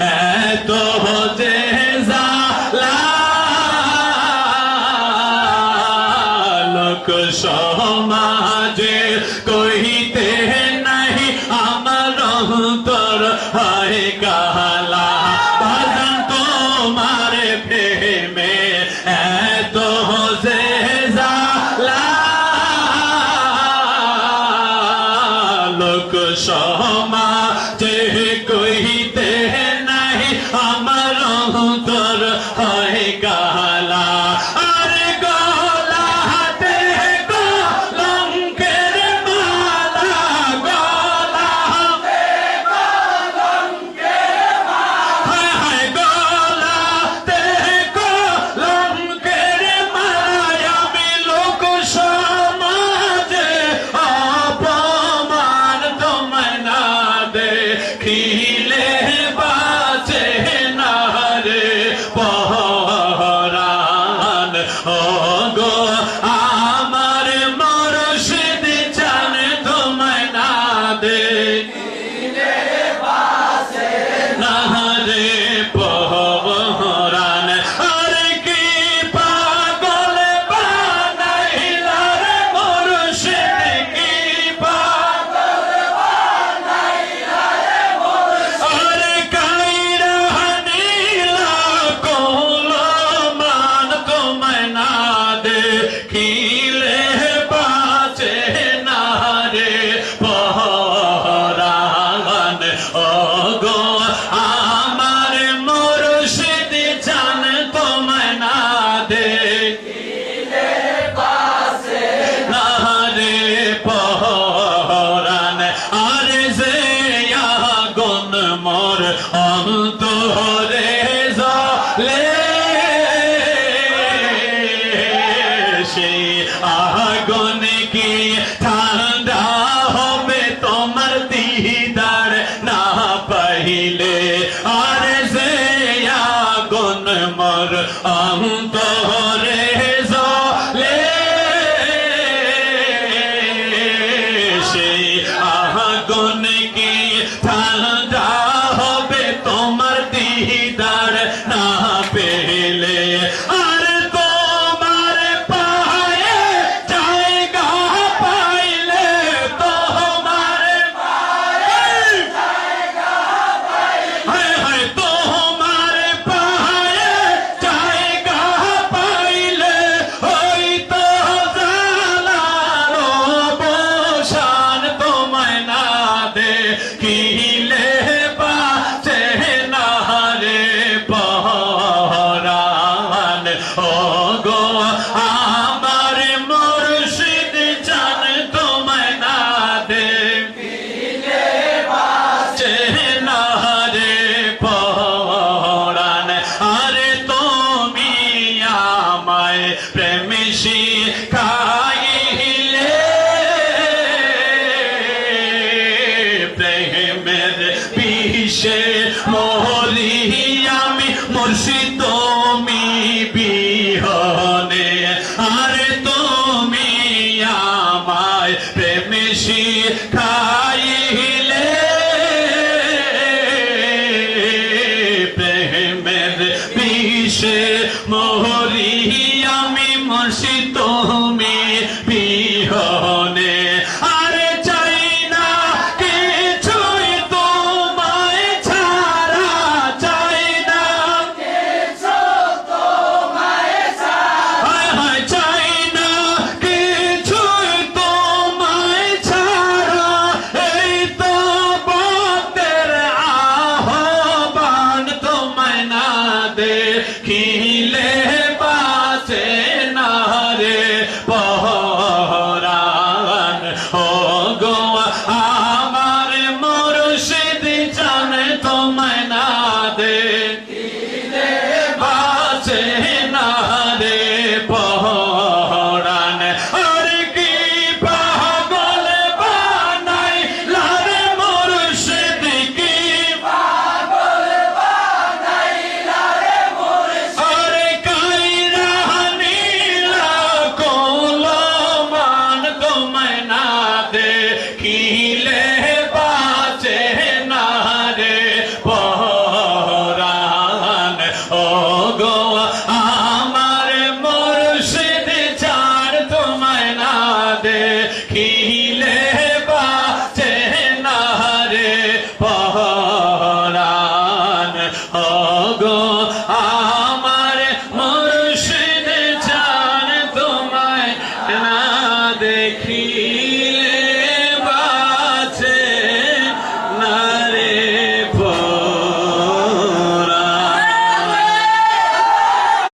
এত যে জ্বালা লোক সমাজে কহিতে নাহি আমার অন্তর হয় কালা বাজান তোমার প্রেমে এত যে জ্বালা লোক সমাজে কহিতে নাহি আমার অন্তর হয় কালা আরে গলা হাতে কলঙ্কের মালা গলা হাতে কলঙ্কের মালা হায় হায় গলাতে কলঙ্কের মালা আমি লোক সমাজে অপমান তোমায় না দেখিলে বাঁচে না রে পরাণ ও গো আমার মুর্শিদ চান তোমায় না দেখিলে বাঁচে না রে পরাণ আরে কি পাগল বানাইলা রে মুর্শিদ কি পাগল বানাইলা রে মুর্শিদ আরে কাইরা হানিলা কলমান তোমায় না দেখিলে বাঁচে না রে পরাণ ও গো আমার মুর্শিদ চান তোমায় না দেখিলে বাঁচে না রে পরাণ আরে যে আগুন মোর অন্তরে জ্বলে সেই আগুন কি ঠান্ডা হবে তোমার দিদার না পাইলে আরে যে আগুন মোর অন্তরে জ্বলে সেই আগুন কি ঠান্ডা হবে তোমার দিদার না পেলে আর তোমার পায়ে জায়গা পাইলে তোমার পায়ে জায়গা পাইলে হায় হায় তোমার পায়ে জায়গা পাইলে ওই তো জালাল অবসান তোমায় না দেখিলে বাঁচে না রে পরাণ ও গো আমার মুর্শিদ চান তোমায় না দেখিলে বাঁচে না রে পরাণ আরে তুমি আমায় প্রেম শিখাইলে প্রেমের বিষে মরি আমি মুর্শিদ তুমি বিহনে আরে তুমি আমায় প্রেম শিখাইলে প্রেমের বিষে মরি আমি মুর্শিদ তুমি বিহনে আরে চাই না কিছুই তোমায় ছাড়া চাই না কিছু তোমায় ছাড়া হায় হায় চাই না কিছুই তোমায় ছাড়া এই তো বতের আহ্বান তোমায় না দেখিলে বা দেখি